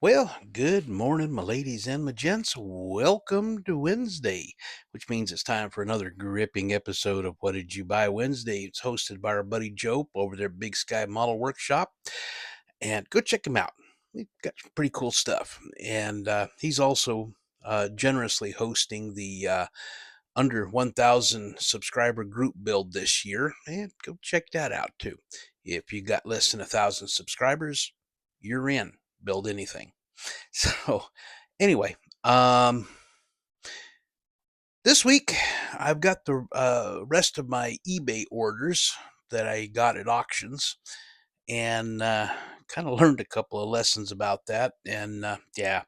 Well, good morning, my ladies and my gents. Welcome to Wednesday, which means it's time for another gripping episode of What Did You Buy Wednesday? It's hosted by our buddy Joe over there at Big Sky Model Workshop. And go check him out. We've got some pretty cool stuff. And he's also generously hosting the under 1,000 subscriber group build this year. And go check that out too. If you got less than 1,000 subscribers, you're in. Build anything. So, anyway, um, this week I've got the rest of my eBay orders that I got at auctions, and kind of learned a couple of lessons about that. And yeah,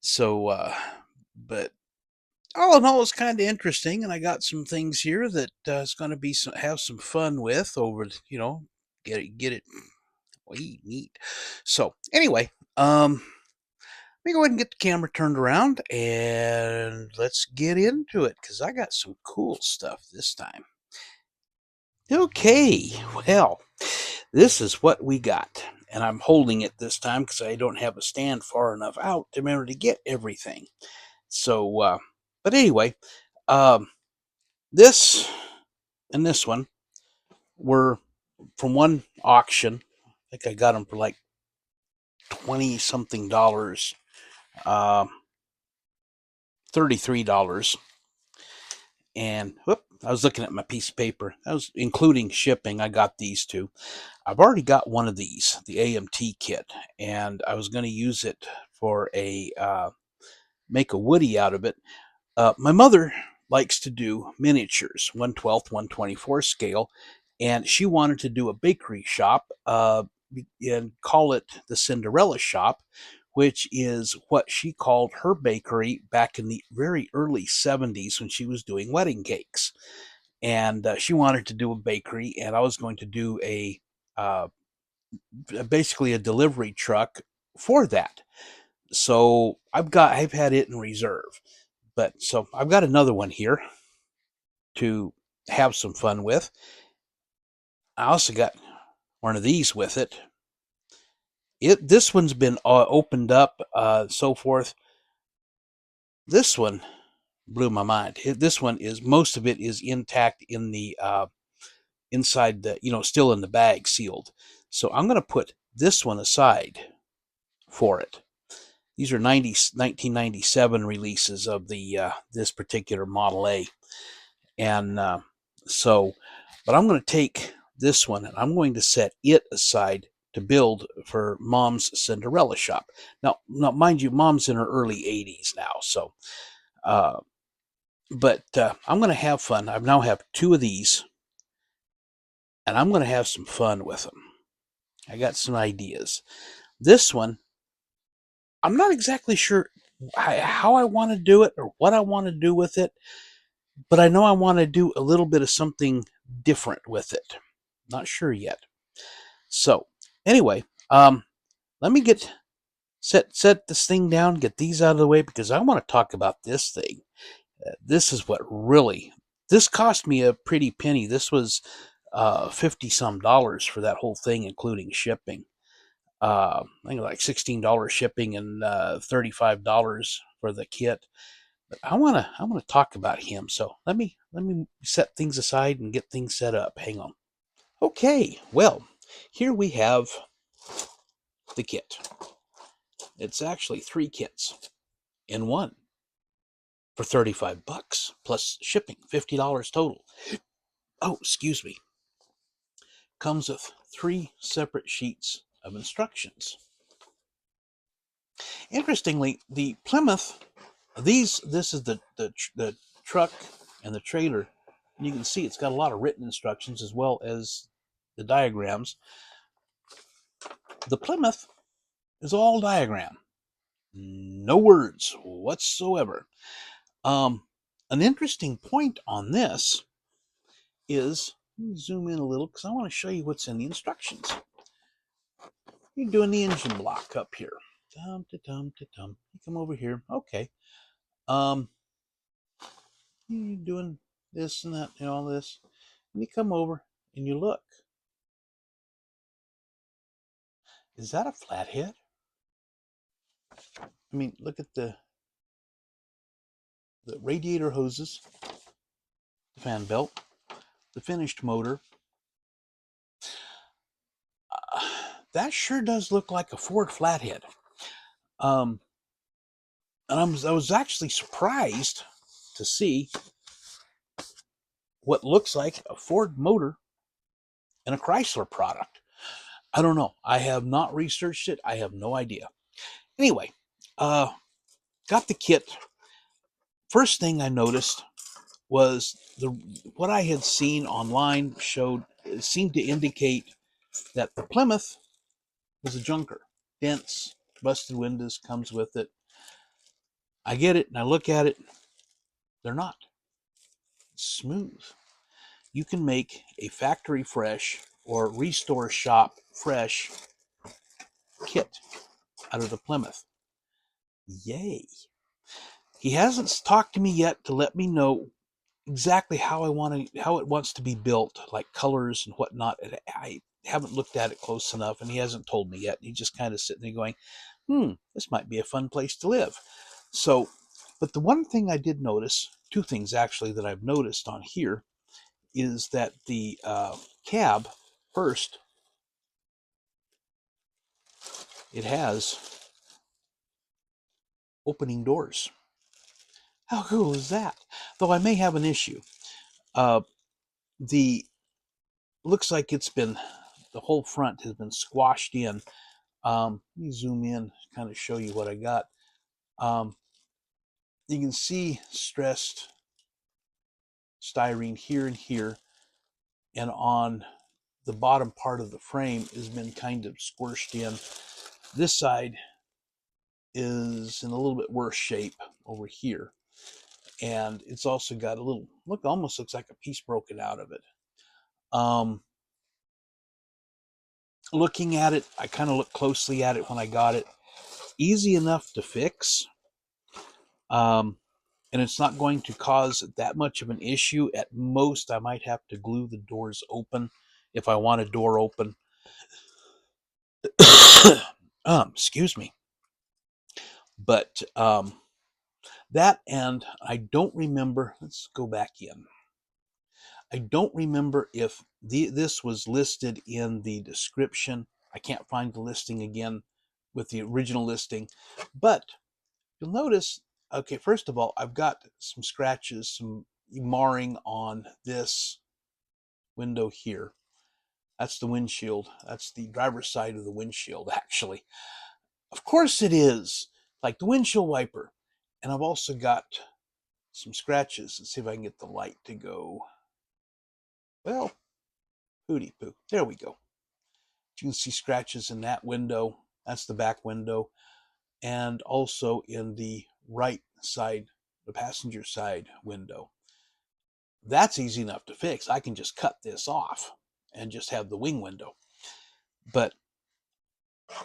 so but all in all, it's kind of interesting, and I got some things here that is going to be have some fun with over. Get it. Neat. So anyway, let me go ahead and get the camera turned around and let's get into it because I got some cool stuff this time. Okay, well, this is what we got. And I'm holding it this time because I don't have a stand far enough out to remember to get everything. So, but anyway, um, this and this one were from one auction. I think I got them for like 20 something dollars. $33. And whoop, I was looking at my piece of paper. That was including shipping. I got these two. I've already got one of these, the AMT kit, and I was going to use it for a make a woody out of it. My mother likes to do miniatures, 1/12, 1/24 scale, and she wanted to do a bakery shop and call it the Cinderella Shop, which is what she called her bakery back in the very early 70s when she was doing wedding cakes. And she wanted to do a bakery, and I was going to do uh, basically a delivery truck for that. So I've had it in reserve, but so I've got another one here to have some fun with. I also got one of these with it. This one's been opened up, so forth. This one blew my mind. This one is most of it is intact in the inside the still in the bag sealed. So I'm going to put this one aside for it. These are 1997 releases of the this particular Model A, and but I'm going to take this one and I'm going to set it aside to build for Mom's Cinderella Shop. Now, mind you, Mom's in her early 80s now, so but I'm going to have fun. I now have two of these, and I'm going to have some fun with them. I got some ideas. This one, I'm not exactly sure how I want to do it or what I want to do with it, but I know I want to do a little bit of something different with it. Not sure yet. So, anyway, let me set this thing down, get these out of the way because I want to talk about this thing. This is what really this cost me a pretty penny. This was 50 some dollars for that whole thing, including shipping. I think like $16 shipping and $35 for the kit. But I want to talk about him. So let me set things aside and get things set up. Hang on. Okay, well, here we have the kit. It's actually three kits in one for 35 bucks plus shipping, $50 total. Oh, excuse me. Comes with three separate sheets of instructions. Interestingly, the Plymouth, this is the truck and the trailer, and you can see it's got a lot of written instructions as well as the diagrams. The Plymouth is all diagram, no words whatsoever. An interesting point on this is, let me zoom in a little because I want to show you what's in the instructions. You're doing the engine block up here. You come over here. Okay. You're doing this and that and all this. And you come over and you look. Is that a flathead? I mean, look at the radiator hoses, the fan belt, the finished motor. That sure does look like a Ford flathead. Um, and I was actually surprised to see what looks like a Ford motor in a Chrysler product. I don't know. I have not researched it. I have no idea. Anyway, got the kit. First thing I noticed was what I had seen online seemed to indicate that the Plymouth was a junker. Dents, busted windows comes with it. I get it and I look at it. They're not. It's smooth. You can make a factory fresh or restore shop fresh kit out of the Plymouth. Yay. He hasn't talked to me yet to let me know exactly how it wants to be built, like colors and whatnot. I haven't looked at it close enough, and he hasn't told me yet. He's just kind of sitting there going, this might be a fun place to live. So, but the one thing I did notice, two things actually that I've noticed on here, is that the cab, first, it has opening doors. How cool is that? Though I may have an issue. The looks like the whole front has been squashed in. Let me zoom in, kind of show you what I got. You can see stressed styrene here and here, and on the bottom part of the frame has been kind of squished in. This side is in a little bit worse shape over here, and it's also got a little almost looks like a piece broken out of it. Looking at it, I kind of looked closely at it when I got it. Easy enough to fix. And it's not going to cause that much of an issue. At most, I might have to glue the doors open if I want a door open. Excuse me. But that, and I don't remember. Let's go back in. I don't remember if this was listed in the description. I can't find the listing again with the original listing. But you'll notice, okay, first of all, I've got some scratches, some marring on this window here. That's the windshield. That's the driver's side of the windshield, actually. Of course it is, like the windshield wiper. And I've also got some scratches. Let's see if I can get the light to go. Well, hooty poo. There we go. You can see scratches in that window. That's the back window. And also in the right side, the passenger side window. That's easy enough to fix. I can just cut this off and just have the wing window. But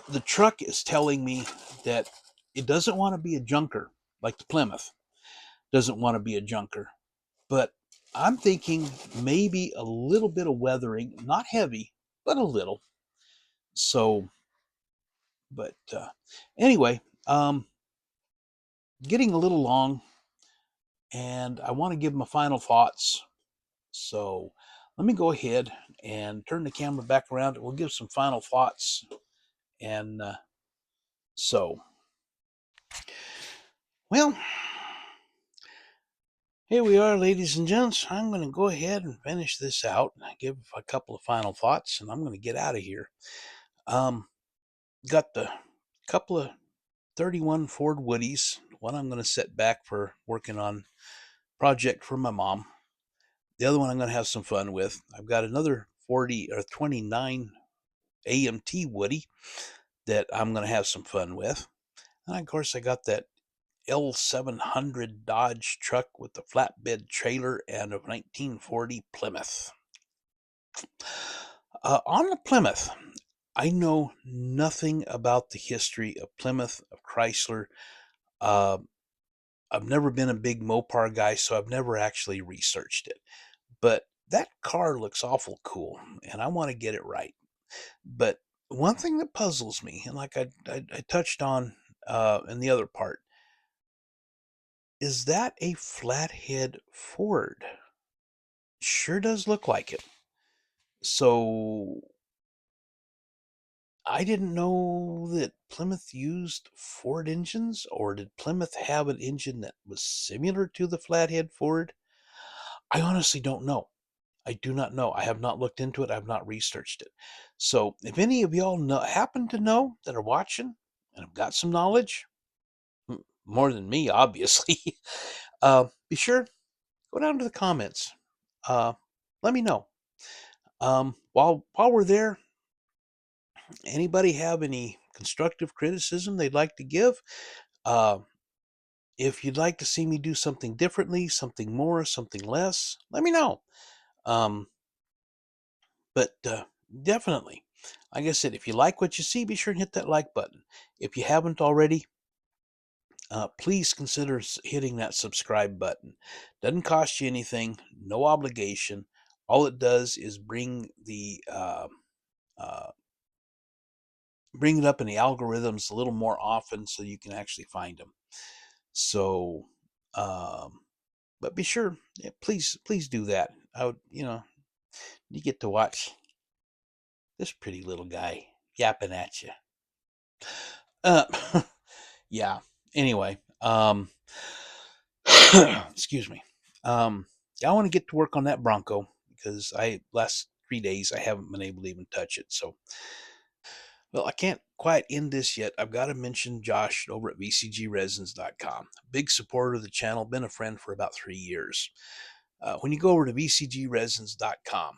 the truck is telling me that it doesn't want to be a junker, like the Plymouth doesn't want to be a junker. But I'm thinking maybe a little bit of weathering, not heavy, but a little. So, but anyway, getting a little long, and I want to give my final thoughts. So let me go ahead and turn the camera back around, and we'll give some final thoughts. And so, well, here we are, ladies and gents. I'm going to go ahead and finish this out and give a couple of final thoughts, and I'm going to get out of here. Got the couple of 31 Ford Woodies. One I'm going to set back for working on project for my mom. The other one I'm going to have some fun with. I've got another 40 or 29 AMT Woody that I'm going to have some fun with. And of course, I got that L-700 Dodge truck with the flatbed trailer and a 1940 Plymouth. On the Plymouth, I know nothing about the history of Plymouth, of Chrysler. I've never been a big Mopar guy, so I've never actually researched it. But that car looks awful cool, and I want to get it right. But one thing that puzzles me, and like I touched on and the other part. Is that a flathead Ford? Sure does look like it. So I didn't know that Plymouth used Ford engines, or did Plymouth have an engine that was similar to the flathead Ford? I honestly don't know. I do not know. I have not looked into it. I have not researched it. So if any of y'all happen to know that are watching and have got some knowledge, more than me, obviously, be sure go down to the comments. Uh, let me know. While we're there, anybody have any constructive criticism they'd like to give? Uh, if you'd like to see me do something differently, something more, something less, let me know. Um, but definitely, like I said, if you like what you see, be sure and hit that like button. If you haven't already, please consider hitting that subscribe button. Doesn't cost you anything, no obligation. All it does is uh, bring it up in the algorithms a little more often, so you can actually find them. So, um, but be sure, yeah, please do that. I would, you get to watch this pretty little guy yapping at you. Uh, yeah. Anyway, excuse me. Yeah, I want to get to work on that Bronco because last 3 days I haven't been able to even touch it. So, well, I can't quite end this yet. I've got to mention Josh over at VCGResins.com. Big supporter of the channel, been a friend for about 3 years. When you go over to VCGResins.com,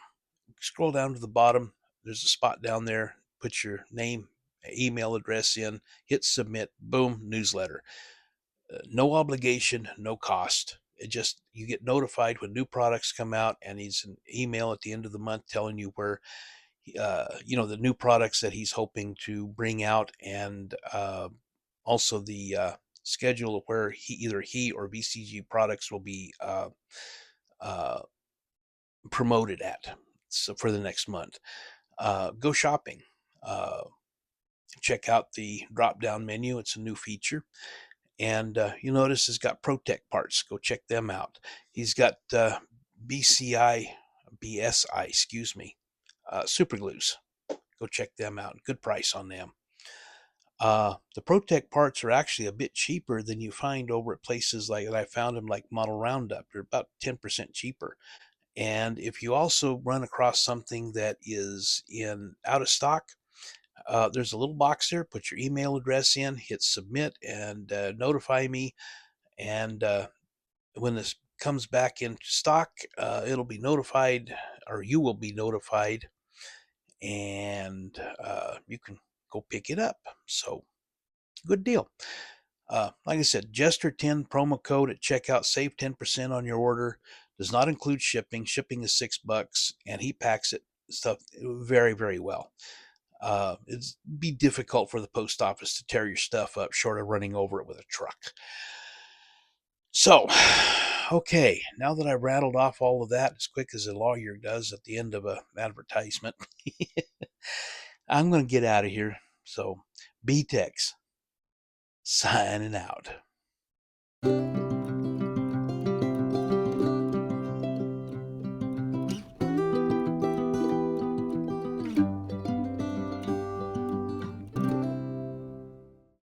scroll down to the bottom. There's a spot down there. Put your name, email address in, hit submit, boom, newsletter. No obligation, no cost. It just, you get notified when new products come out, and he's an email at the end of the month telling you where, the new products that he's hoping to bring out, and also the schedule of where either he or VCG products will be uh, promoted at. So for the next month, go shopping. Uh, Check out the drop down menu. It's a new feature. And you'll notice he's got Protect parts. Go check them out. He's got BSI, excuse me, super glues. Go check them out. Good price on them. The Protect parts are actually a bit cheaper than you find over at places like that. I found them like Model Roundup. They're about 10% cheaper. And if you also run across something that is in out of stock, there's a little box there. Put your email address in, hit submit, and notify me. And when this comes back into stock, it'll be notified, or you will be notified, and you can go pick it up. So, good deal. Like I said, Jester10 promo code at checkout, save 10% on your order. Does not include shipping. Shipping is $6, and he packs it stuff very, very well. It'd be difficult for the post office to tear your stuff up, short of running over it with a truck. So, okay, now that I rattled off all of that as quick as a lawyer does at the end of an advertisement, I'm going to get out of here. So, BTEX signing out.